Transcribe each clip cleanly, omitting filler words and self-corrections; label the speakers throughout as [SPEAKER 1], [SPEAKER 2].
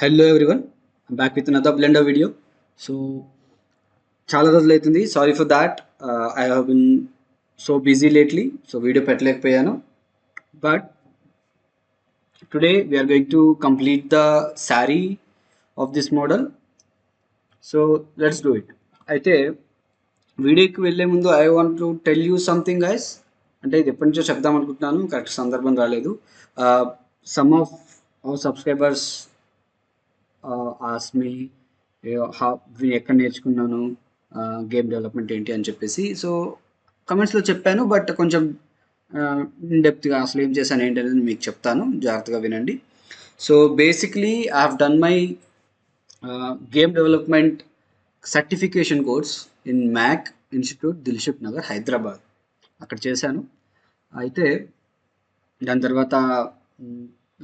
[SPEAKER 1] Hello everyone, I'm back with another Blender video. So చాలా రోజులు అవుతుంది. Sorry for that. I have been so busy lately, so video పెట్టలేకపోయాను. But today we are going to complete the sari of this model. So let's do it. అయితే వీడియోకి వెళ్ళే ముందు I want to tell you something guys. అంటే ఇది ఎప్పటి నుంచో చెప్దాం అనుకుంటున్నాను, కరెక్ట్ సందర్భం రాలేదు. Some of our subscribers ask me ఎక్కడ నేర్చుకున్నాను, గేమ్ డెవలప్మెంట్ ఏంటి అని చెప్పేసి. సో కమెంట్స్లో చెప్పాను, బట్ కొంచెం డెప్త్గా అసలు ఏం చేశాను ఏంటి అనేది మీకు చెప్తాను, జాగ్రత్తగా వినండి. So basically I have done my game development certification course in MAAC institute, Dilsukhnagar, Hyderabad. అక్కడ చేశాను. అయితే దాని తర్వాత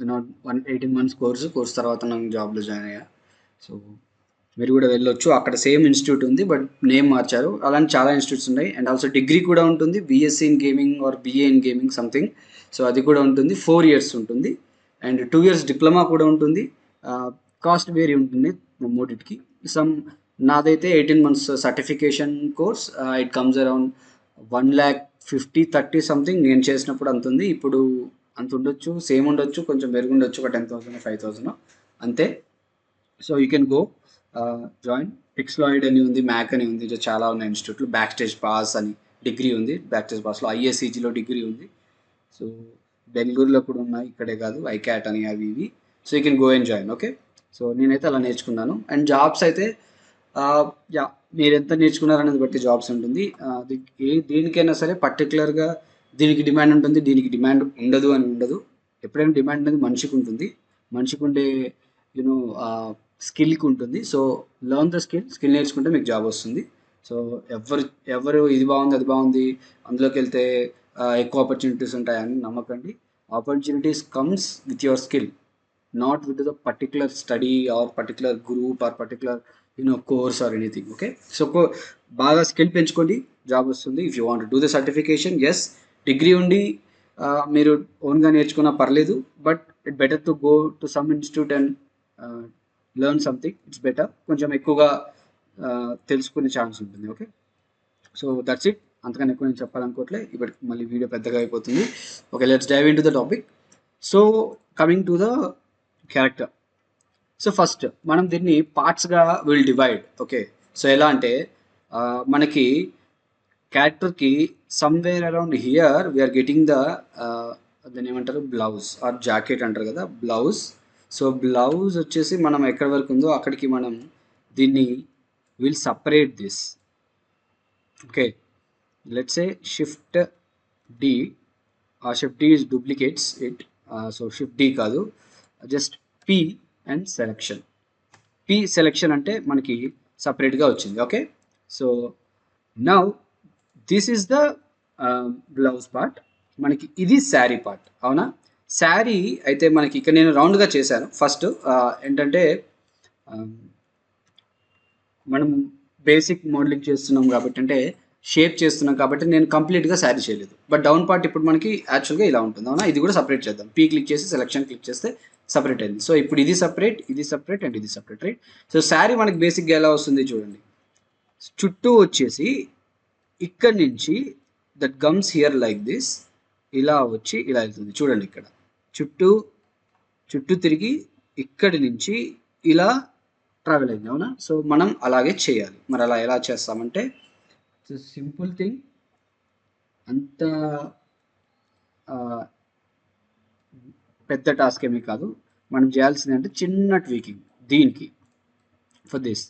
[SPEAKER 1] 18 months కోర్స్ తర్వాత నాకు జాబ్లో జాయిన్ అయ్యా. సో మీరు కూడా వెళ్ళొచ్చు, అక్కడ సేమ్ ఇన్స్టిట్యూట్ ఉంది, బట్ నేమ్ మార్చారు. అలాంటి చాలా ఇన్స్టిట్యూట్స్ ఉన్నాయి. అండ్ ఆల్సో డిగ్రీ కూడా ఉంటుంది, BSc in gaming or BA in gaming something. So అది కూడా ఉంటుంది, 4 years ఉంటుంది. అండ్ 2 years డిప్లొమా కూడా ఉంటుంది. కాస్ట్ వేరీ ఉంటుంది మూడింటికి. నాదైతే 18 months certification course. It comes around 1,50,30 something. నేను చేసినప్పుడు అంత ఉంది, ఇప్పుడు అంత ఉండొచ్చు, సేమ్ ఉండొచ్చు, కొంచెం మెరుగుండొచ్చు, ఒక 10,000 5,000 అంతే. So you can go join. Pixeloid అని ఉంది, మ్యాక్ అని ఉంది, చాలా ఉన్నాయి ఇన్స్టిట్యూట్లు. బ్యాక్ స్టేజ్ పాస్ అని డిగ్రీ ఉంది, బ్యాక్ స్టేజ్ పాస్లో ఐఎస్ఈజీలో డిగ్రీ ఉంది. సో బెంగళూరులో కూడా ఉన్నాయి, ఇక్కడే కాదు, ఐక్యాట్ అని అవి ఇవి. So you can go and join. Okay, so నేనైతే అలా నేర్చుకున్నాను. అండ్ జాబ్స్ అయితే యా, మీరు ఎంత నేర్చుకున్నారనేది బట్టి జాబ్స్ ఉంటుంది. దేనికైనా సరే పర్టికులర్గా దీనికి డిమాండ్ ఉంటుంది, దీనికి డిమాండ్ ఉండదు అని ఉండదు. ఎప్పుడైనా డిమాండ్ అనేది మనిషికి ఉంటుంది, మనిషికి ఉండే యూనో స్కిల్కి ఉంటుంది. సో లర్న్ ద స్కిల్ నేర్చుకుంటే మీకు జాబ్ వస్తుంది. సో ఎవరు ఇది బాగుంది అది బాగుంది అందులోకి వెళ్తే ఎక్కువ ఆపర్చునిటీస్ ఉంటాయని నమ్మకండి. Opportunities comes with your skill, not with the particular study or particular group or particular course or anything. Okay, so బాగా స్కిల్ పెంచుకోండి, జాబ్ వస్తుంది. If you want do the certification, yes, degree ఉండి మీరు ఓన్గా నేర్చుకున్నా పర్లేదు, but it better to go to some institute and learn something. It's better, కొంచెం ఎక్కువగా తెలుసుకునే ఛాన్స్ ఉంటుంది. Okay, so that's it. అంతకన్నా ఎక్కువ నేను చెప్పాలనుకోవట్లే, ఇప్పుడు మళ్ళీ వీడియో పెద్దగా అయిపోతుంది. Okay, let's dive into the topic. So coming to the character. So first మనం దీన్ని పార్ట్స్గా విల్ డివైడ్. ఓకే, సో ఎలా అంటే మనకి క్యారెక్టర్కి somewhere around here we are getting దాన్ని ఏమంటారు, బ్లౌజ్ ఆర్ జాకెట్ అంటారు కదా, బ్లౌజ్. సో బ్లౌజ్ వచ్చేసి మనం ఎక్కడి వరకు ఉందో అక్కడికి మనం దీన్ని will separate this. Okay, let's say shift D. Shift D is duplicates it. So shift D కాదు, just P and selection. P selection అంటే మనకి సపరేట్గా వచ్చింది. Okay, so now this is the blouse part. మనకి ఇది శారీ పార్ట్, అవునా? శారీ అయితే మనకి ఇక్కడ నేను రౌండ్గా చేశాను. ఫస్ట్ ఏంటంటే మనం బేసిక్ మోడలింగ్ చేస్తున్నాం కాబట్టి, అంటే షేప్ చేస్తున్నాం కాబట్టి నేను కంప్లీట్గా శారీ చేయలేదు. బట్ డౌన్ పార్ట్ ఇప్పుడు మనకి యాక్చువల్గా ఇలా ఉంటుంది, అవునా? ఇది కూడా సపరేట్ చేద్దాం. పీ క్లిక్ చేసి సెలెక్షన్ క్లిక్ చేస్తే సపరేట్ అయింది. సో ఇప్పుడు ఇది సపరేట్, ఇది సపరేట్ అండ్ ఇది సపరేట్, రైట్? సో శారీ మనకి బేసిక్గా ఎలా వస్తుంది చూడండి. చుట్టూ వచ్చేసి ఇక్కడ నుంచి that comes here like this, ఇలా వచ్చి ఇలా వెళ్తుంది చూడండి. ఇక్కడ చుట్టూ తిరిగి ఇక్కడి నుంచి ఇలా ట్రావెల్ అయింది, అవునా? సో మనం అలాగే చేయాలి. మరి అలా ఎలా చేస్తామంటే సింపుల్ థింగ్, అంత పెద్ద టాస్క్ ఏమీ కాదు. మనం చేయాల్సింది అంటే చిన్న ట్వీకింగ్ దీనికి, ఫర్ దిస్.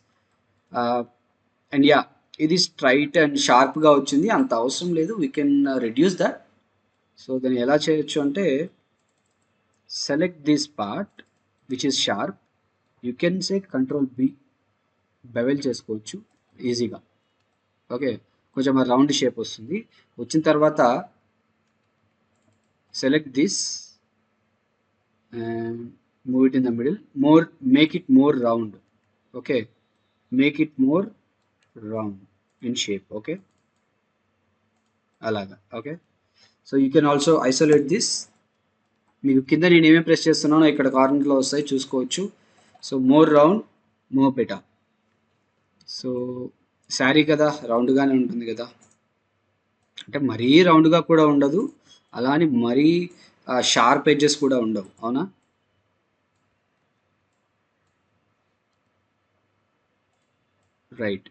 [SPEAKER 1] అండ్ యా, ఇది స్ట్రైట్ అండ్ షార్ప్గా వచ్చింది, అంత అవసరం లేదు, we can reduce that. So దాన్ని ఎలా చేయొచ్చు అంటే select this part which is sharp. You can say control B, bevel చేసుకోవచ్చు ఈజీగా. ఓకే, కొంచెం రౌండ్ షేప్ వస్తుంది. వచ్చిన తర్వాత select this and move it in the middle, make it more round. Okay, make it more round in shape. Okay, అలాగా. Okay, so you can also isolate this. మీకు కింద నేను ఏమేమి ప్రెస్ చేస్తున్నానో ఇక్కడ కార్నర్లో వస్తాయి, చూసుకోవచ్చు. So more round more better. So sari కదా రౌండ్గానే ఉంటుంది కదా, అంటే మరీ రౌండ్గా కూడా ఉండదు, అలా అని మరీ షార్ప్ ఎడ్జెస్ కూడా ఉండవు, అవునా? రైట్.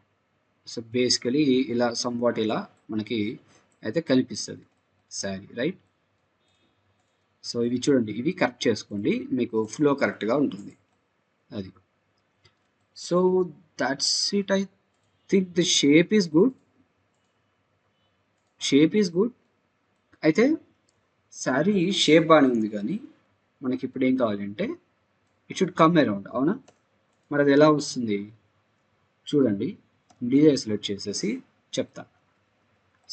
[SPEAKER 1] సో బేసికలీ ఇలా సమ్వాట్ ఇలా మనకి అయితే కనిపిస్తుంది శారీ, రైట్? సో ఇవి చూడండి, ఇవి కరెక్ట్ చేసుకోండి, మీకు ఫ్లో కరెక్ట్గా ఉంటుంది అది. So that's it. I think the shape is good, shape is good. అయితే శారీ షేప్ బాగానే ఉంది, కానీ మనకి ఇప్పుడు ఏం కావాలంటే ఇట్ షుడ్ కమ్ అరౌండ్, అవునా? మరి అది ఎలా వస్తుంది చూడండి, డిజైన్ సెలెక్ట్ చేసేసి చెప్తా.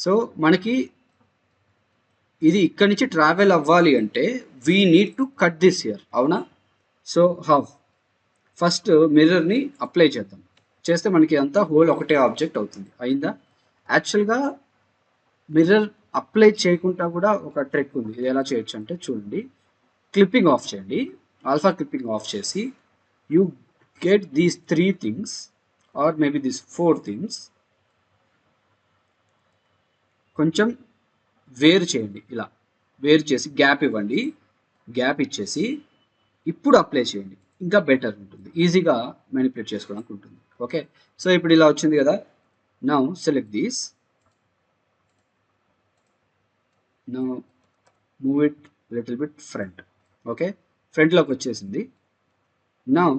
[SPEAKER 1] సో మనకి ఇది ఇక్కడి నుంచి ట్రావెల్ అవ్వాలి అంటే we need to cut this year, అవునా? సో హౌ, ఫస్ట్ మిర్రర్ని అప్లై చేద్దాం, చేస్తే మనకి అంతా హోల్ ఒకటే ఆబ్జెక్ట్ అవుతుంది, అయిందా? యాక్చువల్గా మిర్రర్ అప్లై చేయకుండా కూడా ఒక ట్రిక్ ఉంది, ఇది ఎలా చేయొచ్చు అంటే చూడండి, క్లిప్పింగ్ ఆఫ్ చేయండి, ఆల్ఫా క్లిప్పింగ్ ఆఫ్ చేసి you get these 3 things or maybe these 4 things, కొంచెం వేరు చేయండి, ఇలా వేరు చేసి గ్యాప్ ఇవ్వండి, గ్యాప్ ఇచ్చేసి ఇప్పుడు అప్లై చేయండి, ఇంకా బెటర్ ఉంటుంది, ఈజీగా మ్యానిపులేట్ చేసుకోవడానికి ఉంటుంది. ఓకే, సో ఇప్పుడు ఇలా వచ్చింది కదా, now select these, now move it little bit front. Okay, ఫ్రంట్లోకి వచ్చేసింది. నౌ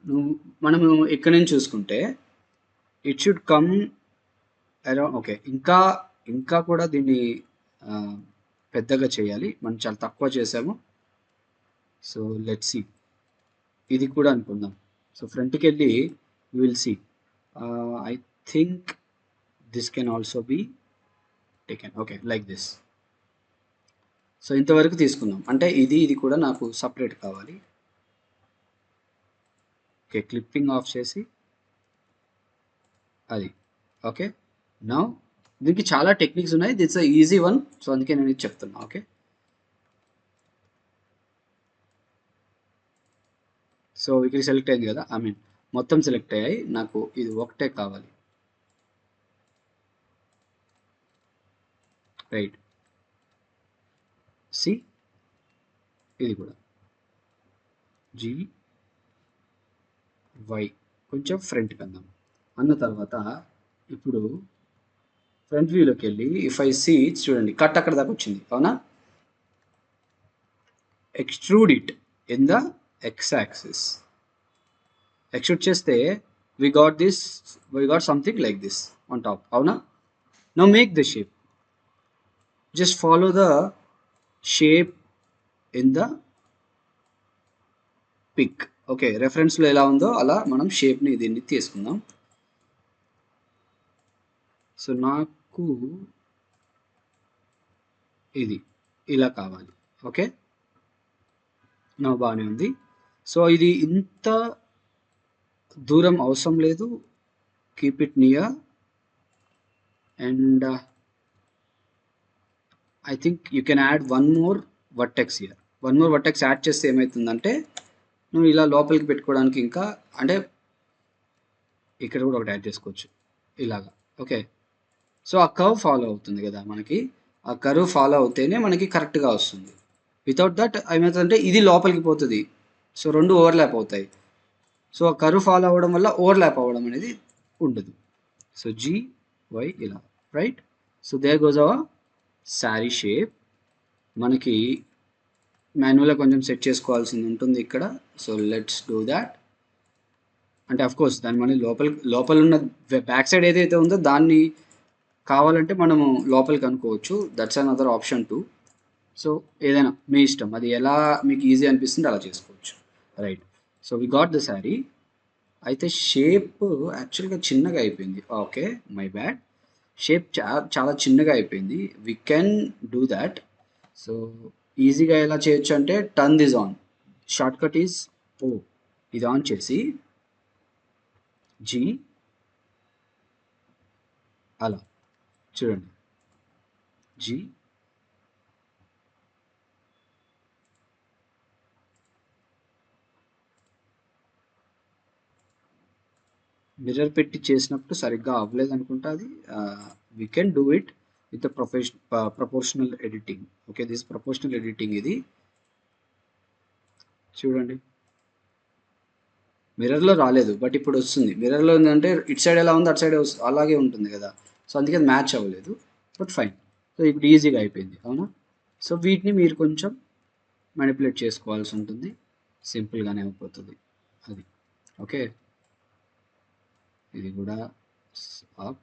[SPEAKER 1] నువ్వు మనము ఇక్కడ నుంచి చూసుకుంటే it should come around. Okay, ఇంకా ఇంకా కూడా దీన్ని పెద్దగా చేయాలి, మనం చాలా తక్కువ చేసాము. సో లెట్స్ సి, ఇది కూడా అనుకుందాం. సో ఫ్రంట్కి వెళ్ళి you will see, I think this can also be taken. Okay, like this. So ఇంతవరకు తీసుకుందాం, అంటే ఇది ఇది కూడా నాకు సపరేట్ కావాలి. ఓకే, క్లిప్పింగ్ ఆఫ్ చేసి అది. ఓకే, నౌ దీనికి చాలా టెక్నిక్స్ ఉన్నాయి, that's a easy one, so అందుకే నేను ఇది చెప్తున్నా. ఓకే, సో ఇక్కడ సెలెక్ట్ అయింది కదా, ఐ మీన్ మొత్తం సెలెక్ట్ అయ్యాయి, నాకు ఇది ఒకటే కావాలి, రైట్? సి, ఇది కూడా జీ వై, కొంచెం ఫ్రంట్కి అందాం. అన్న తర్వాత ఇప్పుడు ఫ్రంట్ వ్యూలోకి వెళ్ళి ఇఫ్ ఐ సీ, చూడండి కట్ అక్కడ దాకా వచ్చింది, అవునా? Extrude it in the X axis, extrude చేస్తే we got something like this on top, అవునా? Now make the shape, just follow the shape in the pic. Okay, రెఫరెన్స్లో ఎలా ఉందో అలా మనం షేప్ని దీన్ని తీసుకుందాం. సో నాకు ఇది ఇలా కావాలి. ఓకే, నా బాగానే ఉంది. సో ఇది ఇంత దూరం అవసరం లేదు, keep it near. And I think you can add one more vertex here. One more vertex add చేస్తే ఏమవుతుందంటే నువ్వు ఇలా లోపలికి పెట్టుకోవడానికి ఇంకా, అంటే ఇక్కడ కూడా ఒకటి యాడ్ చేసుకోవచ్చు ఇలాగా. ఓకే, సో ఆ కర్వ్ ఫాలో అవుతుంది కదా మనకి, ఆ కర్వ్ ఫాలో అవుతేనే మనకి కరెక్ట్గా వస్తుంది. వితౌట్ దట్ ఏమవుతుందంటే ఇది లోపలికి పోతుంది, సో రెండు ఓవర్లాప్ అవుతాయి. సో ఆ కర్వ్ ఫాలో అవ్వడం వల్ల ఓవర్లాప్ అవ్వడం అనేది ఉండదు. సో జీ వై ఇలా, right? So there goes our sari shape. మనకి మాన్యువల్గా కొంచెం సెట్ చేసుకోవాల్సింది ఉంటుంది ఇక్కడ, సో లెట్స్ డూ దాట్. అంటే అఫ్ కోర్స్ దాన్ని మనం లోపల ఉన్న బ్యాక్ సైడ్ ఏదైతే ఉందో దాన్ని కావాలంటే మనము లోపలికి అనుకోవచ్చు, that's another option two. So ఏదైనా మీ ఇష్టం, అది ఎలా మీకు ఈజీ అనిపిస్తుంది అలా చేసుకోవచ్చు, right? So we got the sari. అయితే షేప్ యాక్చువల్గా చిన్నగా అయిపోయింది. ఓకే, మై బ్యాడ్, షేప్ చాలా చిన్నగా అయిపోయింది. We can do that. So ఈజీగా ఎలా చేయొచ్చు అంటే turn this on, short cut is O, ఇది ఆన్ చేసి జీ అలా చూడండి, జీ మిర్రర్ పెట్టి చేసినప్పుడు సరిగ్గా అవ్వలేదు అనుకుంటా అది. We can do it with the proportional editing. Okay, this proportional editing ఇది చూడండి. మిర్రర్లో రాలేదు బట్ ఇప్పుడు వస్తుంది. మిర్రర్లో ఏంటంటే ఇటు సైడ్ ఎలా ఉంది అటు సైడ్ అలాగే ఉంటుంది కదా, సో అందుకే అది మ్యాచ్ అవ్వలేదు. But fine. సో ఇప్పుడు ఈజీగా అయిపోయింది అవునా. సో వీటిని మీరు కొంచెం మ్యానిపులేట్ చేసుకోవాల్సి ఉంటుంది, సింపుల్గానే అయిపోతుంది అది. ఓకే, ఇది కూడా up.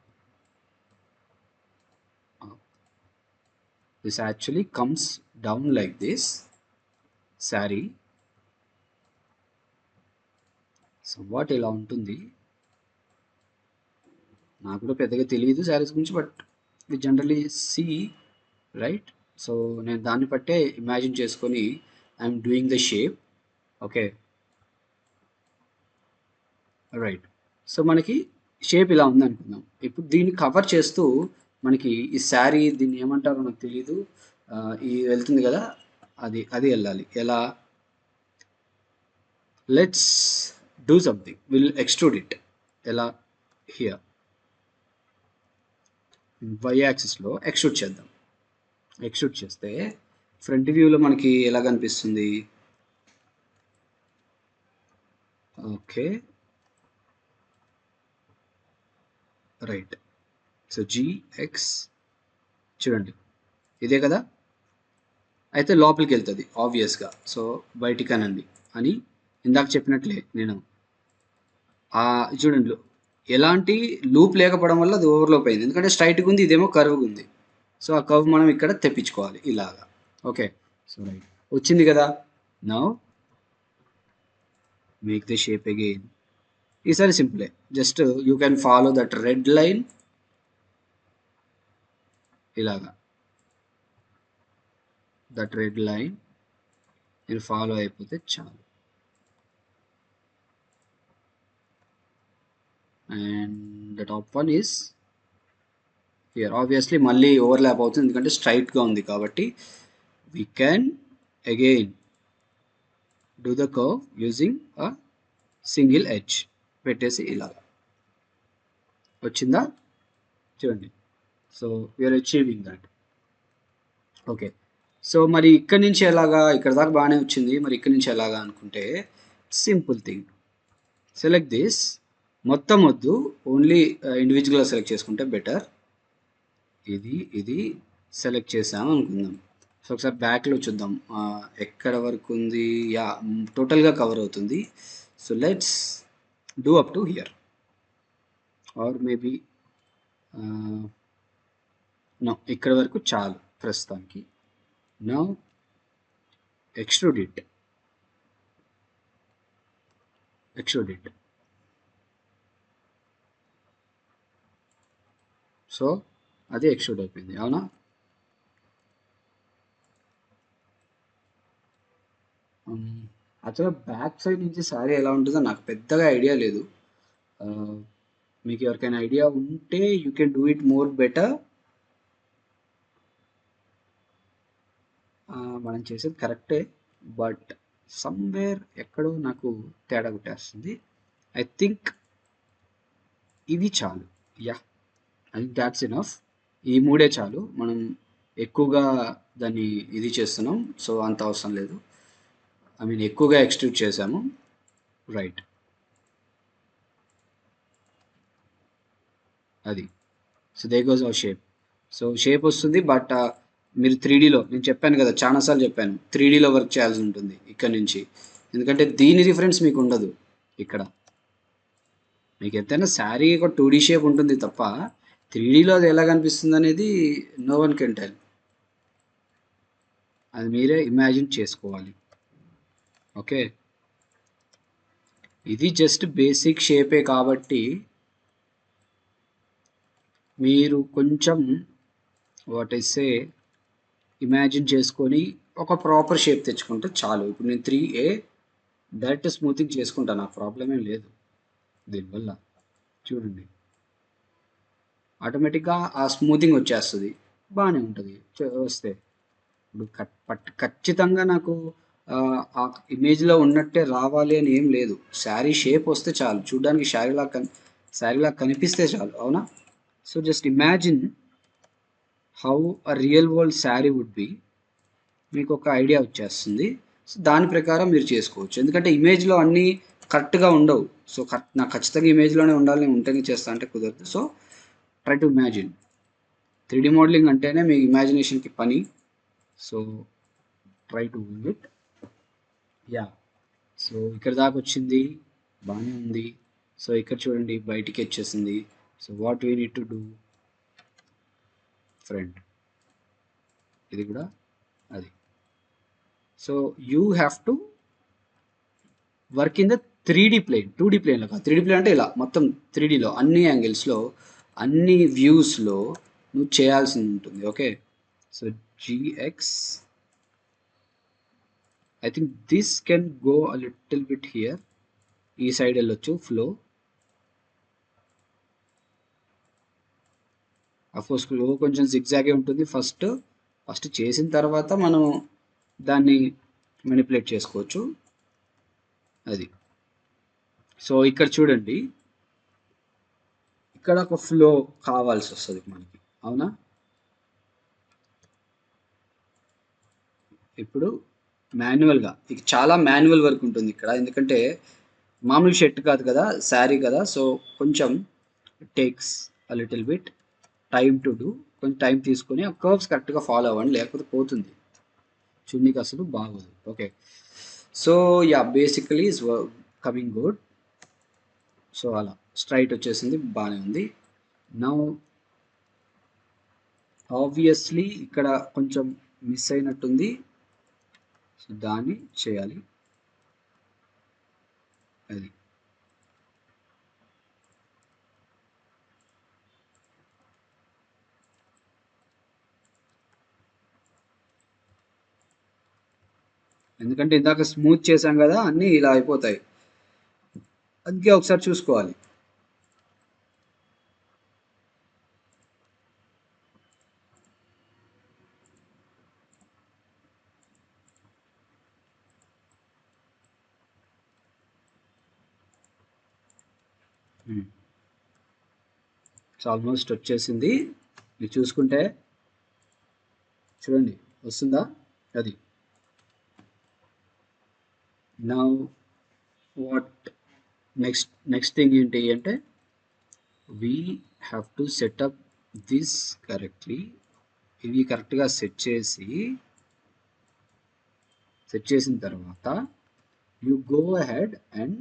[SPEAKER 1] This actually comes down like this sari. So what ఇలా ఉంటుంది. నాకు కూడా పెద్దగా తెలియదు శారీస్ గురించి, but we generally see right. So నేను దాన్ని బట్టే ఇమాజిన్ చేసుకొని I'm doing the shape. Okay right. So మనకి షేప్ ఇలా ఉంది అనుకుందాం. ఇప్పుడు దీన్ని కవర్ చేస్తూ మనకి ఈ శారీ దీన్ని ఏమంటారో నాకు తెలియదు, ఈ వెళ్తుంది కదా, అది అది వెళ్ళాలి. ఎలా? Let's do something, will extrude it. ఎలా? హియర్ వై యాక్సిస్లో ఎక్స్ట్రూడ్ చేద్దాం. ఎక్స్ట్రూడ్ చేస్తే ఫ్రంట్ వ్యూలో మనకి ఎలా కనిపిస్తుంది? Okay right. సో జిఎక్స్ చూడండి, ఇదే కదా. అయితే లోపలికి వెళ్తుంది ఆబ్వియస్గా. సో బయటికి అనండి అని ఇందాక చెప్పినట్లే నేను చూడండి, ఎలాంటి లూప్ లేకపోవడం వల్ల అది ఓవర్లోప్ అయింది. ఎందుకంటే స్ట్రైట్గా ఉంది, ఇదేమో కర్వ్గా ఉంది. సో ఆ కర్వ్ మనం ఇక్కడ తెప్పించుకోవాలి ఇలాగా. ఓకే సో రైట్, వచ్చింది కదా. Now make the shape again. ఈసారి సింపులే, just you can follow that red line ఇలాగా. దట్ రెడ్ లైన్ మీరు ఫాలో అయిపోతే చాలు. And the top one is here. Obviously మళ్ళీ ఓవర్లాప్ అవుతుంది ఎందుకంటే స్ట్రైట్గా ఉంది కాబట్టి. We can again do the curve using a single edge పెట్టేసి ఇలాగా. వచ్చిందా చూడండి. So we are achieving that. Okay so మరి ఇక్కడి నుంచి ఎలాగా? ఇక్కడ దాకా బాగానే వచ్చింది, మరి ఇక్కడి నుంచి ఎలాగా అనుకుంటే సింపుల్ థింగ్, సెలెక్ట్ దిస్. మొత్తం వద్దు, ఓన్లీ ఇండివిజువల్గా సెలెక్ట్ చేసుకుంటే బెటర్. ఇది ఇది సెలెక్ట్ చేసాము అనుకుందాం. సో ఒకసారి బ్యాక్లో చూద్దాం ఎక్కడ వరకు ఉంది. యా టోటల్గా కవర్ అవుతుంది. So let's do up to here or maybe no, ఇక్కడ వరకు చాలు ప్రస్తుతానికి. Now extrude it. సో అది ఎక్స్ట్రూడ్ అయిపోయింది అవునా. యాక్చువల్గా బ్యాక్ సైడ్ నుంచి శారీ ఎలా ఉంటుందో నాకు పెద్దగా ఐడియా లేదు. మీకు ఎవరికైనా ఐడియా ఉంటే you can do it more better. మనం చేసేది కరెక్టే బట్ సమ్వేర్ ఎక్కడో నాకు తేడా కొట్టేస్తుంది. ఐ థింక్ ఇది చాలు. Yeah I think that's enough. ఈ మూడే చాలు, మనం ఎక్కువగా దాన్ని ఇది చేస్తున్నాం సో అంత అవసరం లేదు. ఐ మీన్ ఎక్కువగా ఎక్స్ట్రూడ్ చేసాము. రైట్, అది. So they goes our shape. So shape వస్తుంది బట్ మీరు 3Dలో, నేను చెప్పాను కదా చాలాసార్లు చెప్పాను, 3Dలో వర్క్ చేయాల్సి ఉంటుంది ఇక్కడ నుంచి. ఎందుకంటే దీని రిఫరెన్స్ మీకు ఉండదు ఇక్కడ. మీకు ఎంతైనా శారీ ఒక 2D షేప్ ఉంటుంది తప్ప 3Dలో అది ఎలా కనిపిస్తుంది అనేది నో వన్ కెన్ టెల్. అది మీరే ఇమాజిన్ చేసుకోవాలి. ఓకే, ఇది జస్ట్ బేసిక్ షేపే కాబట్టి మీరు కొంచెం వాట్ ఐ సే ఇమాజిన్ చేసుకొని ఒక ప్రాపర్ షేప్ తెచ్చుకుంటే చాలు. ఇప్పుడు నేను 3A డైరెక్ట్ స్మూతింగ్ చేసుకుంటాను, నాకు ప్రాబ్లం ఏం లేదు దీనివల్ల. చూడండి ఆటోమేటిక్గా ఆ స్మూతింగ్ వచ్చేస్తుంది, బాగానే ఉంటుంది వస్తే. ఇప్పుడు ఖచ్చితంగా నాకు ఆ ఇమేజ్లో ఉన్నట్టే రావాలి అని ఏం లేదు. శారీ షేప్ వస్తే చాలు, చూడడానికి శారీ లాగా శారీలా కనిపిస్తే చాలు, అవునా? So just imagine how a real world sari would be. మీకు ఒక ఐడియా వచ్చేస్తుంది. సో దాని ప్రకారం మీరు చేసుకోవచ్చు. ఎందుకంటే ఇమేజ్లో అన్నీ కరెక్ట్గా ఉండవు. సో నాకు ఖచ్చితంగా ఇమేజ్లోనే ఉండాలి, నేను ఉంటేనే చేస్తా అంటే కుదరదు. So try to imagine. 3D modelling అంటేనే మీ ఇమాజినేషన్కి పని. So try to win it. Yeah, so ఇక్కడ దాకా వచ్చింది, బాగానే ఉంది. సో ఇక్కడ చూడండి బయటికి వచ్చేసింది. So what we need to do friend, ఇది కూడా అది. So you have to work in the 3D ప్లేన్. 2D ప్లేన్లో కాదు, 3D ప్లేన్ అంటే ఇలా మొత్తం 3Dలో అన్ని యాంగిల్స్లో అన్ని వ్యూస్లో నువ్వు చేయాల్సి ఉంటుంది. Okay, so GX, I think this can go a little bit here. ఈ సైడ్ వెళ్ళొచ్చు ఫ్లో. అఫ్కోర్స్ ఫ్లో కొంచెం జిగ్జాగే ఉంటుంది. ఫస్ట్ చేసిన తర్వాత మనం దాన్ని మెనిపులేట్ చేసుకోవచ్చు. అది. సో ఇక్కడ చూడండి, ఇక్కడ ఒక ఫ్లో కావాల్సి వస్తుంది మనకి, అవునా? ఇప్పుడు మాన్యువల్గా ఇక చాలా మాన్యువల్ వర్క్ ఉంటుంది ఇక్కడ, ఎందుకంటే మామూలు షర్ట్ కాదు కదా, శారీ కదా. సో కొంచెం takes a little bit time to do. కొంచెం టైం తీసుకొని ఆ కర్వ్స్ కరెక్ట్గా ఫాలో అవ్వండి, లేకపోతే పోతుంది, చున్నీకి అసలు బాగోదు. Okay, so yeah basically is coming good. So అలా స్ట్రైట్ వచ్చేసింది, బాగానే ఉంది. నౌ ఆబ్వియస్లీ ఇక్కడ కొంచెం మిస్ అయినట్టుంది. సో దాన్ని చేయాలి, అది. ఎందుకంటే ఇందాక స్మూత్ చేసాం కదా, అన్నీ ఇలా అయిపోతాయి, అందుకే ఒకసారి చూసుకోవాలి. సో ఆల్మోస్ట్ వచ్చేసింది. మీరు చూసుకుంటే చూడండి వస్తుందా, అది. నౌ వాట్ నెక్స్ట్ థింగ్ ఏంటి అంటే, we have to set up this correctly. ఇవి కరెక్ట్గా సెట్ చేసిన తర్వాత యు గో అహెడ్ అండ్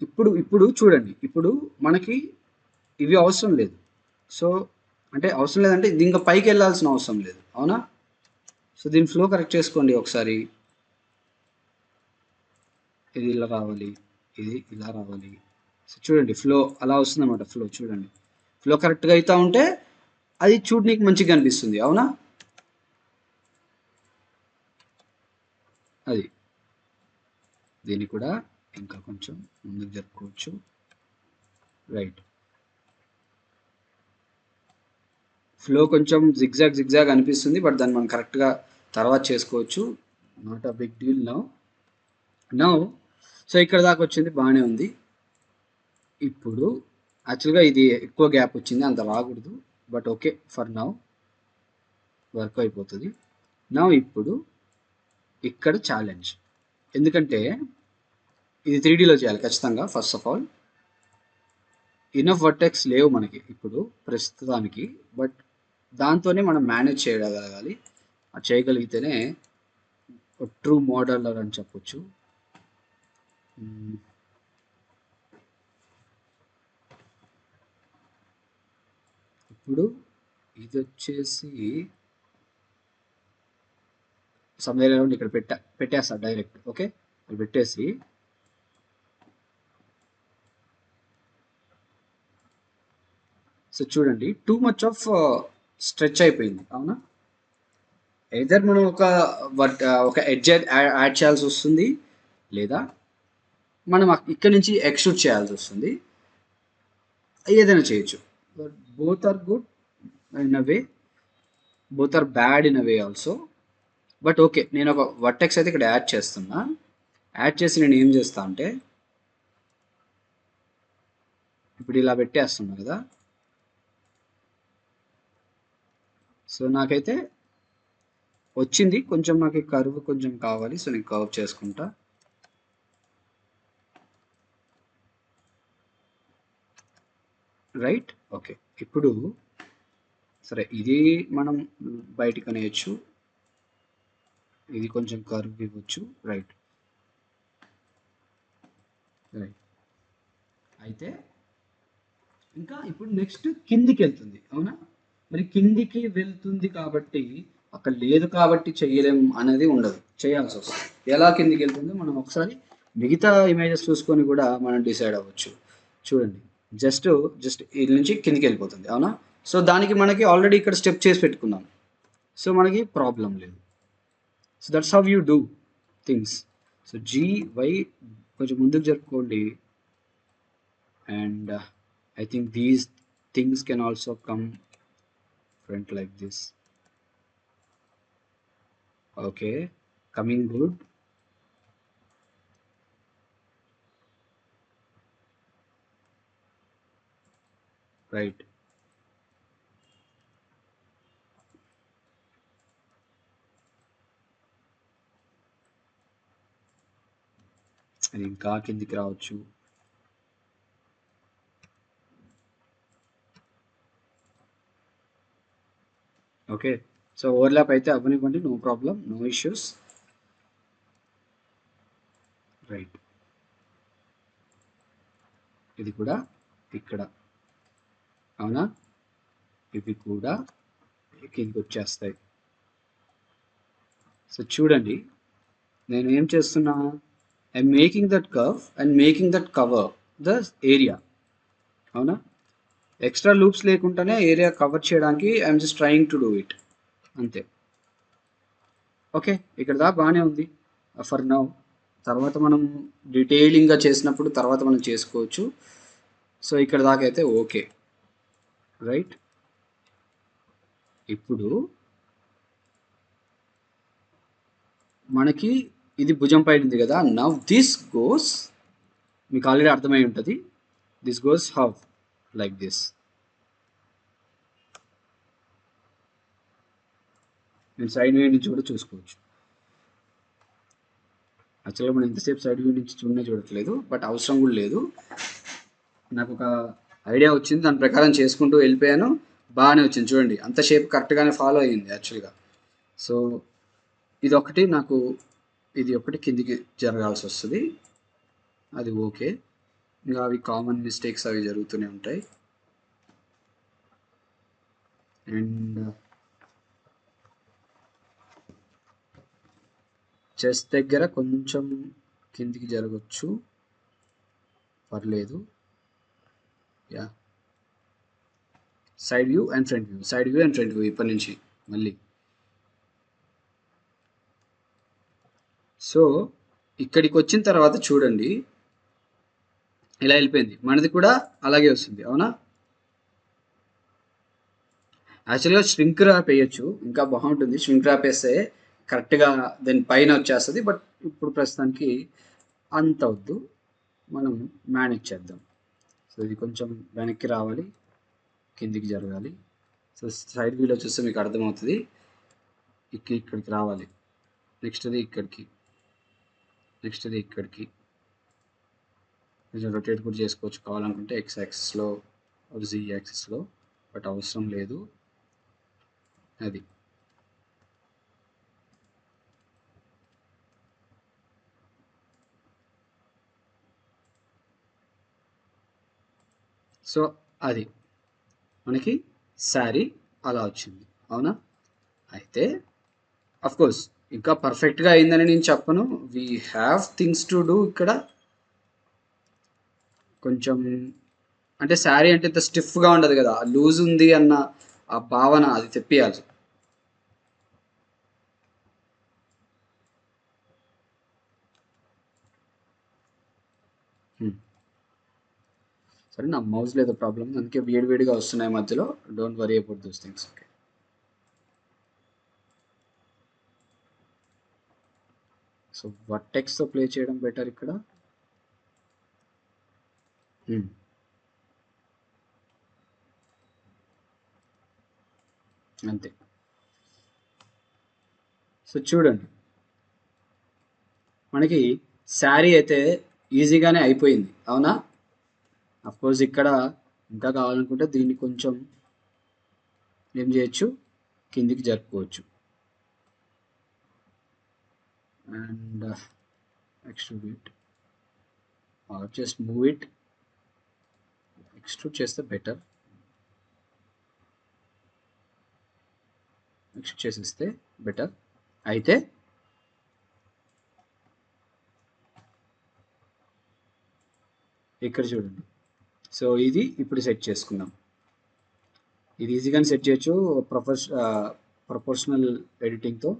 [SPEAKER 1] ఇప్పుడు చూడండి, ఇప్పుడు మనకి ఇవి అవసరం లేదు. సో అంటే అవసరం లేదంటే ఇది ఇంకా పైకి వెళ్ళాల్సిన అవసరం లేదు, అవునా? సో దీని ఫ్లో కరెక్ట్ చేసుకోండి ఒకసారి. ఇది ఇలా రావాలి, ఇది ఇలా రావాలి. సో చూడండి ఫ్లో అలా వస్తుంది అన్నమాట. ఫ్లో చూడండి, ఫ్లో కరెక్ట్గా అవుతూ ఉంటే అది చూడనీకి మంచిగా అనిపిస్తుంది, అవునా? అది. దీన్ని కూడా ఇంకా కొంచెం ముందుకు జరుపుకోవచ్చు, రైట్. ఫ్లో కొంచెం జిగ్జాగ్ అనిపిస్తుంది, బట్ దాన్ని మనం కరెక్ట్గా తర్వాత చేసుకోవచ్చు, not a big deal. Now so ఇక్కడ దాకా వచ్చింది, బాగానే ఉంది. ఇప్పుడు యాక్చువల్గా ఇది ఎక్కువ గ్యాప్ వచ్చింది, అంత రాకూడదు, but okay for now work అయిపోతుంది. నౌ ఇప్పుడు ఇక్కడ ఛాలెంజ్, ఎందుకంటే ఇది 3Dలో చేయాలి ఖచ్చితంగా. First of all enough vertex లేవు మనకి ఇప్పుడు ప్రస్తుతానికి, బట్ దాంతోనే మనం మేనేజ్ చేయగలగాలి. అది చేయగలిగితేనే ట్రూ మోడలర్ అని చెప్పొచ్చు. ఇప్పుడు ఇది వచ్చేసి సమ్వేర్ అరౌండ్ ఇక్కడ పెట్టేస్తా డైరెక్ట్. ఓకే, ఇక్కడ పెట్టేసి సో చూడండి టూ మచ్ ఆఫ్ స్ట్రెచ్ అయిపోయింది, అవునా? ఎదర్ మనం ఒక ఎడ్జ్ యాడ్ చేయాల్సి వస్తుంది, లేదా మనం ఇక్కడ నుంచి ఎక్స్ట్రూట్ చేయాల్సి వస్తుంది, ఏదైనా చేయొచ్చు. Both are good in a way, both are bad in a way also. But okay, నేను ఒక వర్టెక్స్ అయితే ఇక్కడ యాడ్ చేస్తున్నా. యాడ్ చేసి నేను ఏం చేస్తా అంటే ఇప్పుడు ఇలా పెట్టేస్తున్నా కదా. సో నాకైతే వచ్చింది, కొంచెం నాకు కర్వ్ కొంచెం కావాలి, సో నేను కర్వ్ చేసుకుంటా. Right, okay. ఇప్పుడు సరే, ఇది మనం బయటికి అనేయచ్చు, ఇది కొంచెం కర్వ్ ఇవ్వచ్చు. Right right. అయితే ఇంకా ఇప్పుడు నెక్స్ట్ కిందికి వెళ్తుంది, అవునా? మరి కిందికి వెళ్తుంది కాబట్టి అక్కడ లేదు కాబట్టి చెయ్యలేం అనేది ఉండదు, చేయాల్సి వస్తుంది. ఎలా కిందికి వెళ్తుందో మనం ఒకసారి మిగతా ఇమేజెస్ చూసుకొని కూడా మనం డిసైడ్ అవ్వచ్చు. చూడండి, జస్ట్ జస్ట్ ఇది నుంచి కిందికి వెళ్ళిపోతుంది, అవునా? సో దానికి మనకి ఆల్రెడీ ఇక్కడ స్టెప్ చేసి పెట్టుకున్నాం, సో మనకి ప్రాబ్లం లేదు. So that's how you do things. So Y కొంచెం ముందుకు జరుపుకోండి. And I think these things can also come front like this. Okay, coming good. Right. అది ఇంకా కిందికి రావచ్చు. ఓకే, సో ఓవర్లాప్ అయితే అవ్వనివ్వండి, no problem, no issues. Right, ఇది కూడా ఇక్కడ, అవునా? ఇవి కూడా కిందికి వచ్చేస్తాయి. సో చూడండి, నేను ఏం చేస్తున్నా, I'm making that curve and making that cover the area, అవునా? ఎక్స్ట్రా లూప్స్ లేకుండానే ఏరియా కవర్ చేయడానికి I'm just trying to do it, అంతే. ఓకే, ఇక్కడ దాకా బాగానే ఉంది ఫర్ నౌ. తర్వాత మనం డీటెయిలింగ్గా చేసినప్పుడు తర్వాత మనం చేసుకోవచ్చు. సో ఇక్కడ దాకా అయితే ఓకే. రైట్, ఇప్పుడు మనకి ఇది భుజం పైన ఉంది కదా. నవ్ దిస్ గోస్, మీకు ఆల్రెడీ అర్థమై ఉంటుంది, this goes how like this. నేను సైడ్ వ్యూ నుంచి కూడా చూసుకోవచ్చు. యాక్చువల్గా మనం ఎంతసేపు సైడ్ వ్యూ నుంచి చూడట్లేదు, బట్ అవసరం కూడా లేదు. నాకు ఒక ఐడియా వచ్చింది, దాని ప్రకారం చేసుకుంటూ వెళ్ళిపోయాను, బాగానే వచ్చింది. చూడండి, అంత షేప్ కరెక్ట్గానే ఫాలో అయ్యింది యాక్చువల్గా. సో ఇది ఒకటి నాకు, ఇది ఒకటి కిందికి జరగాల్సి వస్తుంది, అది ఓకే. ఇంకా అవి కామన్ మిస్టేక్స్, అవి జరుగుతూనే ఉంటాయి. అండ్ చెస్ట్ దగ్గర కొంచెం కిందికి జరగచ్చు, పర్లేదు. Yeah, side view and front view, side view and front view ఇప్పటి నుంచి మళ్ళీ. సో ఇక్కడికి వచ్చిన తర్వాత చూడండి, ఇలా వెళ్ళిపోయింది, మనది కూడా అలాగే వస్తుంది, అవునా? యాక్చువల్గా ష్రింక్ ర్యాప్ వేయచ్చు, ఇంకా బాగుంటుంది. ష్రింక్ ర్యాప్ వేస్తే కరెక్ట్గా దాని పైన వచ్చేస్తుంది, బట్ ఇప్పుడు ప్రస్తుతానికి అంత వద్దు, మనం మేనేజ్ చేద్దాం. సో ఇది కొంచెం వెనక్కి రావాలి, కిందికి జరగాలి. సో సైడ్ వ్యూలో చూస్తే మీకు అర్థమవుతుంది, ఇక్కడికి రావాలి, నెక్స్ట్ అది ఇక్కడికి, నెక్స్ట్ అది ఇక్కడికి. కొంచెం రొటేట్ కూడా చేసుకోవచ్చు కావాలనుకుంటే, ఎక్స్ యాక్సిస్లో, జీ యాక్సిస్లో, బట్ అవసరం లేదు. అది సో అది మనకి శారీ అలా వచ్చింది, అవునా? అయితే కోర్స్ ఇంకా పర్ఫెక్ట్గా అయిందని నేను చెప్పను, we have things to do ఇక్కడ. కొంచెం అంటే శారీ అంటే ఇంత స్టిఫ్గా ఉండదు కదా, లూజ్ ఉంది అన్న ఆ భావన అది తెప్పియాలి. సరే, నా మౌస్ లేదో ప్రాబ్లమ్, అందుకే వేడిగా వస్తున్నాయి మధ్యలో. Don't worry about those things. Okay, so వర్టెక్స్తో ప్లే చేయడం బెటర్ ఇక్కడ. అంతే. సో చూడండి, మనకి శారీ అయితే ఈజీగానే అయిపోయింది, అవునా? కోర్స్ ఇక్కడ ఇంకా కావాలనుకుంటే దీన్ని కొంచెం ఏం చేయొచ్చు, కిందికి జరుపుకోవచ్చు. And extrude it or just move it. Extrude చేస్తే బెటర్, ఎక్స్ట్రూడ్ చేసేస్తే బెటర్. అయితే ఇక్కడ చూడండి, సో ఇది ఇప్పుడు సెట్ చేసుకుందాం. ఇది ఈజీగానే సెట్ చేయొచ్చు ప్రొపోర్షనల్ ఎడిటింగ్తో.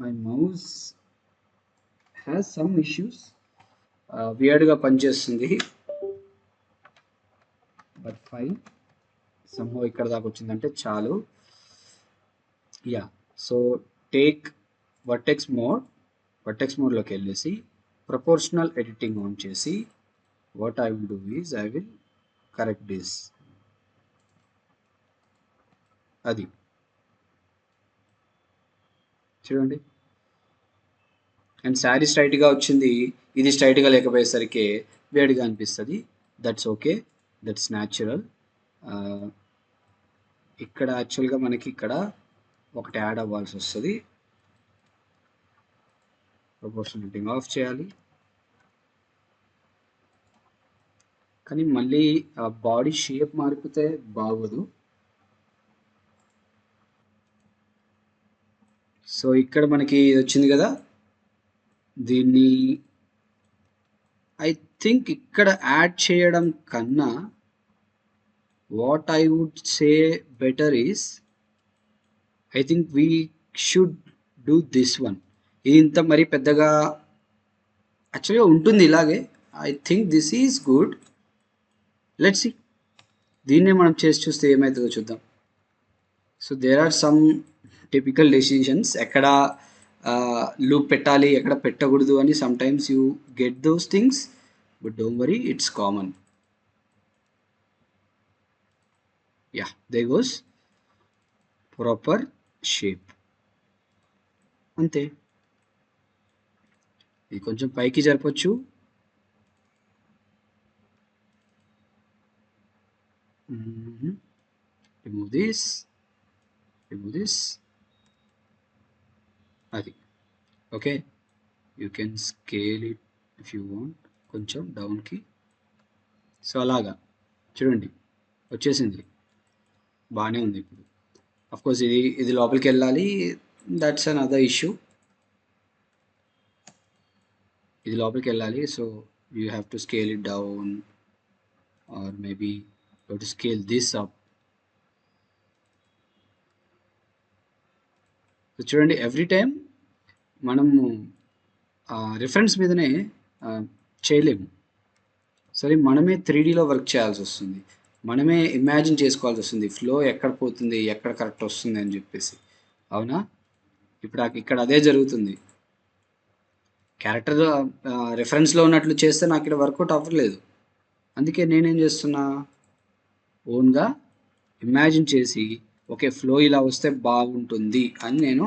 [SPEAKER 1] My mouse has some issues, వియర్డ్గా పనిచేస్తుంది, బట్ ఫైన్. సంహో ఇక్కడ దాకా వచ్చిందంటే చాలు. యా, సో టేక్ వర్టెక్స్ మోడ్లోకి వెళ్ళేసి ప్రపోర్షనల్ ఎడిటింగ్ ఆన్ చేసి what I will do is I will correct this. అది చూడండి, అండ్ శారీ స్ట్రైట్గా వచ్చింది, ఇది స్ట్రైట్గా లేకపోయేసరికి వేడిగా అనిపిస్తుంది. That's okay, that's natural. ఇక్కడ యాక్చువల్గా మనకి ఇక్కడ ఒకటి యాడ్ అవ్వాల్సి వస్తుంది. ప్రపోర్షనల్ ఎడిటింగ్ ఆఫ్ చేయాలి, కానీ మళ్ళీ ఆ బాడీ షేప్ మారిపోతే బాగోదు. సో ఇక్కడ మనకి వచ్చింది కదా, దీన్ని ఐ థింక్ ఇక్కడ యాడ్ చేయడం కన్నా what I would say better is, I think we should do this one. ఇది ఇంత మరీ పెద్దగా యాక్చువల్గా ఉంటుంది ఇలాగే. I think this is good. Let's see, దీన్నే మనం చేసి చూస్తే ఏమవుతుందో చూద్దాం. So there are some typical decisions, ఎక్కడ లూప్ పెట్టాలి ఎక్కడ పెట్టకూడదు అని sometimes you get those things, but don't worry, it's common. Ya, they goes proper shape, అంతే. ఇది కొంచెం పైకి జరపచ్చు, రిమూవ్ దిస్, అది okay. You can scale it if you want, కొంచెం డౌన్కి. సో అలాగా చూడండి వచ్చేసింది, బాగానే ఉంది. ఇప్పుడు అఫ్కోర్స్ ఇది లోపలికి వెళ్ళాలి, దట్స్ అన్ అదర్ ఇష్యూ. ఇది లోపలికి వెళ్ళాలి, so you have to scale it down, or maybe you to scale this up. చూడండి, ఎవ్రీ టైం మనము రిఫరెన్స్ మీదనే చేయలేము. సరే, మనమే 3Dలో వర్క్ చేయాల్సి వస్తుంది, మనమే ఇమాజిన్ చేసుకోవాల్సి వస్తుంది ఫ్లో ఎక్కడ పోతుంది ఎక్కడ కరెక్ట్ వస్తుంది అని చెప్పేసి, అవునా? ఇప్పుడు ఇక్కడ అదే జరుగుతుంది. క్యారెక్టర్ రెఫరెన్స్లో ఉన్నట్లు చేస్తే నాకు ఇక్కడ వర్కౌట్ అవ్వలేదు. అందుకే నేనేం చేస్తున్నా, ఓన్గా ఇమాజిన్ చేసి ఓకే ఫ్లో ఇలా వస్తే బాగుంటుంది అని నేను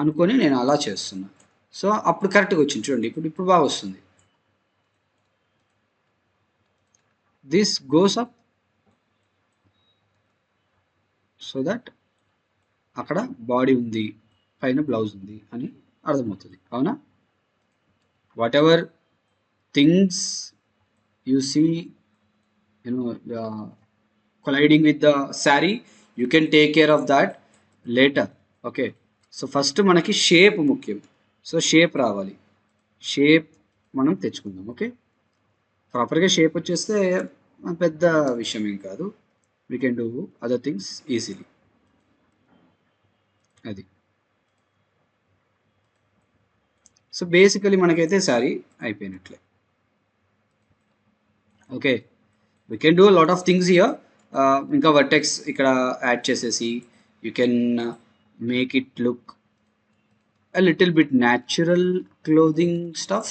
[SPEAKER 1] అనుకొని నేను అలా చేస్తున్నా. సో అప్పుడు కరెక్ట్గా వచ్చింది చూడండి, ఇప్పుడు బాగా వస్తుంది. This goes up so that అక్కడ బాడీ ఉంది, పైన బ్లౌజ్ ఉంది అని అర్థమవుతుంది, అవునా? Whatever things you see colliding with the saree, you can take care of that later. Okay, so first మనకి షేప్ ముఖ్యం. సో షేప్ రావాలి, షేప్ మనం తెచ్చుకుందాం. ఓకే, ప్రాపర్గా షేప్ వచ్చేస్తే పెద్ద విషయం ఏం కాదు, we can do other things easily. అది సో బేసికలీ మనకైతే శారీ అయిపోయినట్లే. Okay, we can do lot of things here. ఇంకా వర్టెక్స్ ఇక్కడ యాడ్ చేసేసి you can make it look a little bit natural clothing stuff.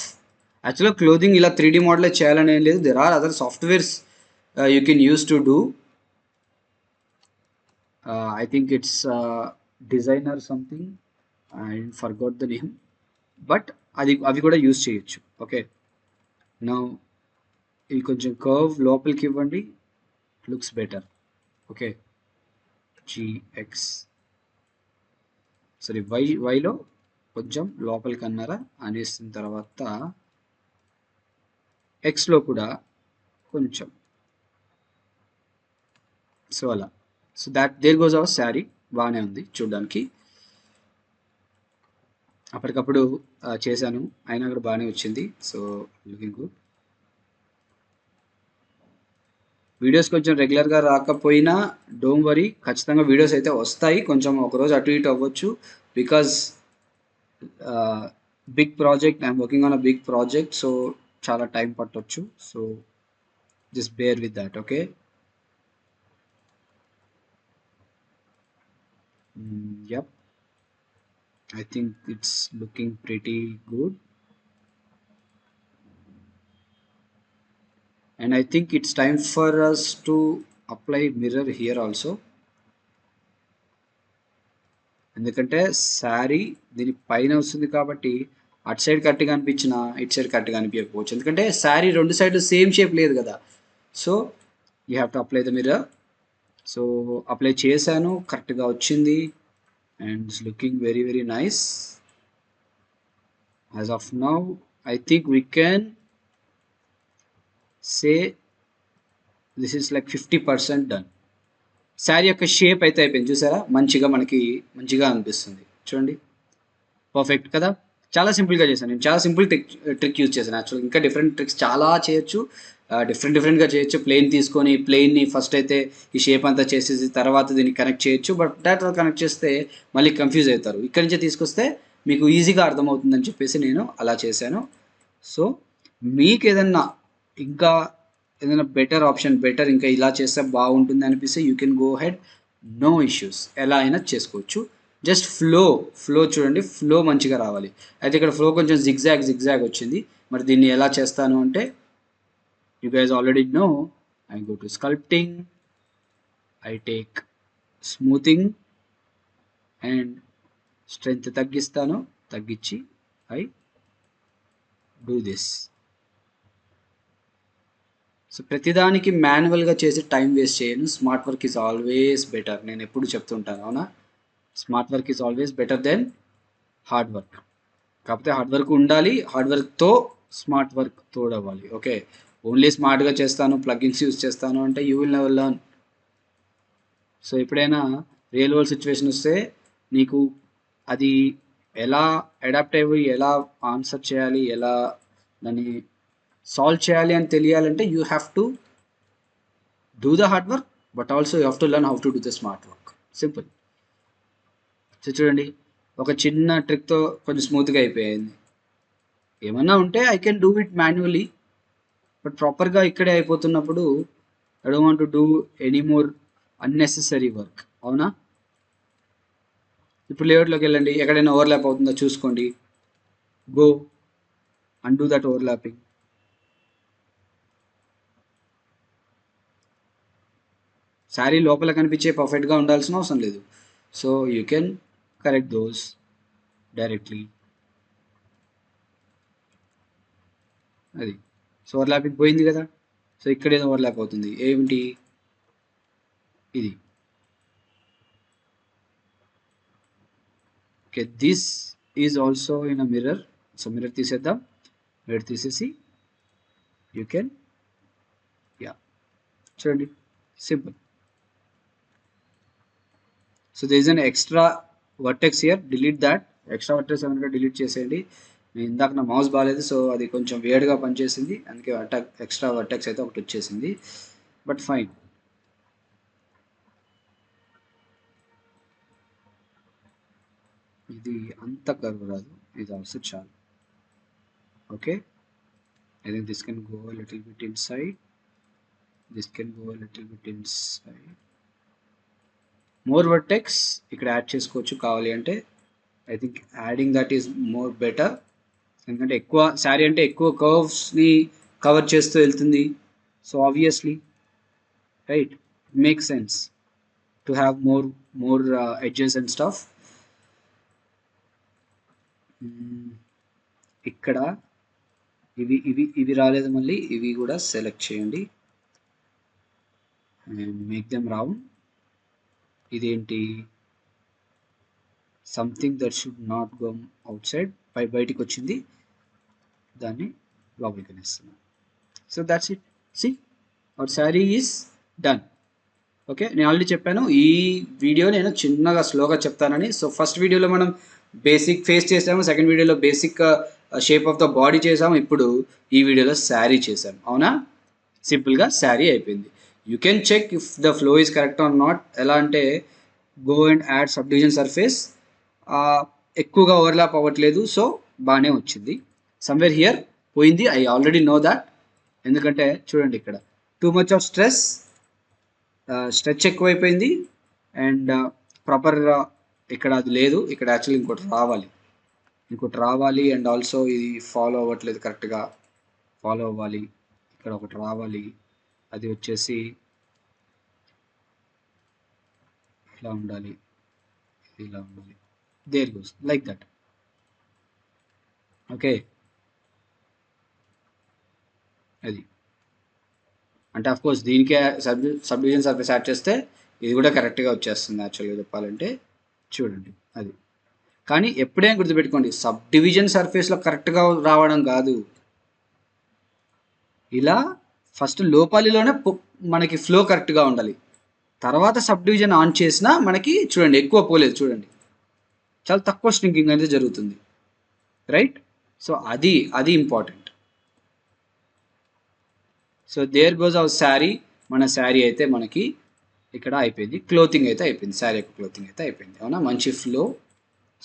[SPEAKER 1] యాక్చువల్గా క్లోదింగ్ ఇలా 3D మోడలే చేయాలని ఏం లేదు. There are other softwares you can use to do. I think it's designer something, I forgot the name, but అవి కూడా use చేయొచ్చు. Okay, నా ఇది కొంచెం కర్వ్ లోపలికి ఇవ్వండి, లుక్స్ బెటర్. ఓకే, జిఎక్స్ సరే, వైలో కొంచెం లోపలికి అన్నారా అనేసిన తర్వాత ఎక్స్లో కూడా కొంచెం, సో అలా. So that there goes our sari. బాగానే ఉంది చూడడానికి, అప్పటికప్పుడు చేశాను, అయినా కూడా బాగానే వచ్చింది. So looking good. వీడియోస్ కొంచెం రెగ్యులర్గా రాకపోయినా డోంట్ వరీ, ఖచ్చితంగా వీడియోస్ అయితే వస్తాయి. కొంచెం ఒకరోజు అటు ఇటు అవ్వచ్చు, because big project, I'm working on a big project, so చాలా టైం పట్టొచ్చు. So just bear with that. Okay, yup, I think it's looking pretty good, and I think it's time for us to apply mirror here also. ఎందుకంటే శారీ దీని పైన వస్తుంది కాబట్టి అటు side కరెక్ట్గా అనిపించిన ఇటు సైడ్ కరెక్ట్గా అనిపించకపోవచ్చు, ఎందుకంటే శారీ రెండు సైడ్లు సేమ్ షేప్ లేదు కదా. So you have to apply the mirror. So apply చేశాను, కరెక్ట్గా వచ్చింది, and it's looking very very nice. As of now I think we can say this is like 50% done. Sari యొక్క షేప్ అయితే అయిపోయింది, చూసారా, మంచిగా మనకి మంచిగా అనిపిస్తుంది. చూడండి, పర్ఫెక్ట్ కదా. చాలా సింపుల్గా చేశాను నేను, చాలా సింపుల్ ట్రిక్ యూజ్ చేశాను. యాక్చువల్గా ఇంకా డిఫరెంట్ ట్రిక్స్ చాలా చేయొచ్చు, డిఫరెంట్గా చేయొచ్చు. ప్లెయిన్ తీసుకొని ప్లెయిన్ని ఫస్ట్ అయితే ఈ షేప్ అంతా చేసేసి తర్వాత దీన్ని కనెక్ట్ చేయొచ్చు, బట్ దాట్ కనెక్ట్ చేస్తే మళ్ళీ కన్ఫ్యూజ్ అవుతారు. ఇక్కడి నుంచే తీసుకొస్తే మీకు ఈజీగా అర్థమవుతుందని చెప్పేసి నేను అలా చేశాను. సో మీకు ఏదన్నా ఇంకా ఏదైనా బెటర్ ఆప్షన్, బెటర్ ఇంకా ఇలా చేస్తే బాగుంటుంది అనిపిస్తే you can go ahead, no issues, ఎలా అయినా చేసుకోవచ్చు. జస్ట్ ఫ్లో చూడండి, ఫ్లో మంచిగా రావాలి. అయితే ఇక్కడ ఫ్లో కొంచెం జిగ్జాగ్ వచ్చింది. మరి దీన్ని ఎలా చేస్తాను అంటే, you guys already know, I go to sculpting, I take smoothing and strength తగ్గిస్తాను, తగ్గించి ఐ డూ దిస్. సో ప్రతిదానికి మాన్యువల్గా చేసి టైం వేస్ట్ చేయను. Smart work is always better, నేను ఎప్పుడు చెప్తుంటాను, అవునా. Smart work is always better than hard work. కాకపోతే హార్డ్ వర్క్ ఉండాలి, హార్డ్ వర్క్తో స్మార్ట్ వర్క్ తోడవ్వాలి. ఓకే, ఓన్లీ స్మార్ట్గా చేస్తాను, ప్లగ్ఇన్స్ యూజ్ చేస్తాను అంటే you will never learn. So ఎప్పుడైనా రియల్ వరల్డ్ సిచ్యువేషన్ వస్తే నీకు అది ఎలా అడాప్ట్ అయ్యి ఎలా ఆన్సర్ చేయాలి, ఎలా దాన్ని సాల్వ్ చేయాలి అని తెలియాలంటే you have to do the hard work, but also you have to learn how to do the smart work. Simple. So చూడండి, ఒక చిన్న ట్రిక్తో కొంచెం స్మూత్గా అయిపోయింది. ఏమన్నా ఉంటే I can do it manually, but ప్రాపర్గా ఇక్కడే అయిపోతున్నప్పుడు I don't want to do any more unnecessary work, అవునా. ఇప్పుడు లేఅవుట్లోకి వెళ్ళండి, ఎక్కడైనా ఓవర్లాప్ అవుతుందో చూసుకోండి, go and do that overlapping. Sari లోపల కనిపించే పర్ఫెక్ట్గా ఉండాల్సిన అవసరం లేదు. So you can correct those directly. అది సో ఓవర్లాపింగ్ పోయింది కదా. సో ఇక్కడ ఏదో ఓవర్లాప్ అవుతుంది, ఏమిటి ఇది. Okay, this is also in a mirror. So mirror తీసేద్దాం, మిర్రర్ తీసేసి యూ కెన్, యా, చూడండి, simple. So this is an extra vertex here, delete that. Extra vertex ఏమంటే డిలీట్ చేసేయండి. నేను ఇందాక నా మౌస్ బాగాలేదు, సో అది కొంచెం వేడిగా పనిచేసింది, అందుకే ఎక్స్ట్రా వర్టెక్స్ అయితే ఒకటి వచ్చేసింది, బట్ ఫైన్. ఇది అంత కర్వ్ రాదు, ఇది ఆల్సో చాలు. Okay, I think this can go a little bit inside, this can go a little bit inside. More vertex ఇక్కడ యాడ్ చేసుకోవచ్చు కావాలి అంటే. I think adding that is more better. ఎందుకంటే ఎక్కువ శారీ అంటే ఎక్కువ కర్వ్స్ని కవర్ చేస్తూ వెళ్తుంది. So obviously right, make sense to have more edges and stuff. ఇక్కడ ఇవి రాలేదు, మళ్ళీ ఇవి కూడా సెలెక్ట్ చేయండి అండ్ మేక్ దెమ్ రౌండ్. ఇదేంటి, something that should not go outside, బయటికి వచ్చింది, దాన్ని లోపలికి అనేస్తున్నాను. So that's it, see our sari is done. Okay, నేను ఆల్రెడీ చెప్పాను ఈ వీడియో నేను చిన్నగా స్లోగా చెప్తానని. సో ఫస్ట్ వీడియోలో మనం బేసిక్ ఫేస్ చేసాము, సెకండ్ వీడియోలో basic shape of the body చేసాము, ఇప్పుడు ఈ వీడియోలో శారీ చేసాము. అవునా, సింపుల్గా శారీ అయిపోయింది. You can check if the flow is correct or not. ఎలా అంటే go and add subdivision surface, ఎక్కువగా ఓవర్లాప్ అవ్వట్లేదు, సో బాగానే వచ్చింది. సమ్వేర్ హియర్ పోయింది, ఐ ఆల్రెడీ నో దాట్. ఎందుకంటే చూడండి ఇక్కడ టూ మచ్ ఆఫ్ స్ట్రెచ్ ఎక్కువైపోయింది అండ్ ప్రాపర్ ఇక్కడ అది లేదు. ఇక్కడ యాక్చువల్లీ ఇంకోటి రావాలి అండ్ ఆల్సో ఇది ఫాలో అవ్వట్లేదు, కరెక్ట్గా ఫాలో అవ్వాలి. ఇక్కడ ఒకటి రావాలి, అది వచ్చేసి ఇలా ఉండాలి, ఇలా ఉండాలి, there goes like that. Okay, అది అంటే ఆఫ్ కోర్స్ దీనికే సబ్ డివిజన్ సర్ఫేస్ యాడ్ చేస్తే ఇది కూడా కరెక్ట్గా వచ్చేస్తుంది యాక్చువల్గా చెప్పాలంటే. చూడండి అది, కానీ ఎప్పుడైనా గుర్తుపెట్టుకోండి, సబ్ డివిజన్ సర్ఫేస్లో కరెక్ట్గా రావడం కాదు, ఇలా ఫస్ట్ లోపలిలోనే మనకి ఫ్లో కరెక్ట్గా ఉండాలి, తర్వాత సబ్ డివిజన్ ఆన్ చేసినా మనకి చూడండి ఎక్కువ పోలేదు, చూడండి చాలా తక్కువ స్ట్రింకింగ్ అనేది జరుగుతుంది, రైట్. సో అది important. So there goes our sari. మన శారీ అయితే మనకి ఇక్కడ అయిపోయింది, క్లోతింగ్ అయితే అయిపోయింది, శారీ యొక్క క్లోతింగ్ అయితే అయిపోయింది. అవునా, మంచి ఫ్లో,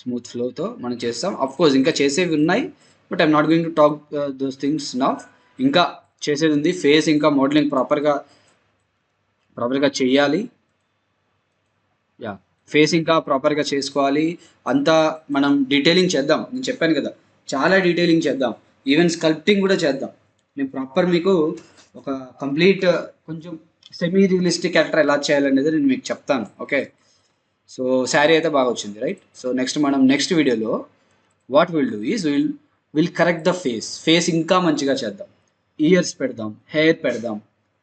[SPEAKER 1] స్మూత్ ఫ్లోతో మనం చేస్తాం. అఫ్ కోర్స్ ఇంకా చేసేవి ఉన్నాయి, but I'm not going to talk those things now. ఇంకా చేసేది ఉంది, ఫేస్ ఇంకా మోడలింగ్ ప్రాపర్గా చేయాలి. యా, ఫేస్ ఇంకా ప్రాపర్గా చేసుకోవాలి. అంతా మనం డీటెయిలింగ్ చేద్దాం, నేను చెప్పాను కదా చాలా డీటెయిలింగ్ చేద్దాం, ఈవెన్ స్కల్ప్టింగ్ కూడా చేద్దాం. నేను ప్రాపర్ మీకు ఒక కంప్లీట్ కొంచెం సెమీ రియలిస్టిక్ క్యారెక్టర్ ఎలా చేయాలనేది నేను మీకు చెప్తాను. ఓకే, సో శారీ అయితే బాగా వచ్చింది, రైట్. సో మనం నెక్స్ట్ వీడియోలో what will do is will correct the face ఇంకా మంచిగా చేద్దాం, ఇయర్స్ పెడదాం, హెయిర్ పెడదాం,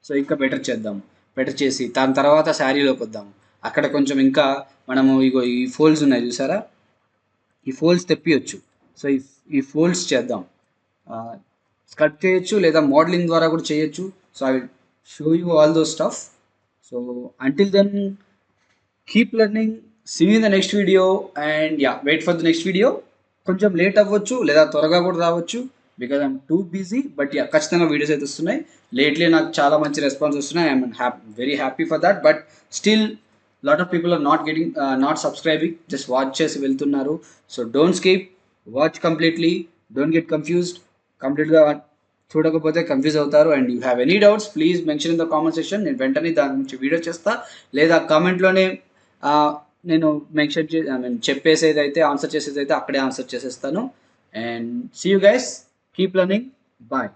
[SPEAKER 1] సో ఇంకా బెటర్ చేసి దాని తర్వాత శారీలోకి వద్దాం. అక్కడ కొంచెం ఇంకా మనము ఇగో ఈ ఫోల్డ్స్ ఉన్నాయి చూసారా, ఈ ఫోల్డ్స్ తెప్పియచ్చు. సో ఈ ఫోల్డ్స్ చేద్దాం, స్కల్ప్ట్ చేయొచ్చు లేదా మోడలింగ్ ద్వారా కూడా చేయొచ్చు. So I will show you all those stuff. So until then keep learning, see in the next video and ya wait for the next video. కొంచెం లేట్ అవ్వచ్చు లేదా త్వరగా కూడా రావచ్చు, because I'm too busy, but ya ఖచ్చితంగా videos అయితే వస్తున్నాయి. Lately నాకు చాలా మంచి రెస్పాన్స్ వస్తున్నాయి, I'm very happy for that. But still lot of people are not subscribing, just watch చేసి వెళ్తున్నారు. So don't skip, watch completely, don't get confused. కంప్లీట్గా చూడకపోతే కన్ఫ్యూజ్ అవుతారు. And you have any doubts please mention in the comment section, నేను వెంటనే దాని గురించి video చేస్తా, లేదా కామెంట్లోనే నేను మెన్షన్ చెప్పేసేది అయితే ఆన్సర్ చేసేది అయితే అక్కడే ఆన్సర్ చేసేస్తాను. And see you guys, keep learning, bye.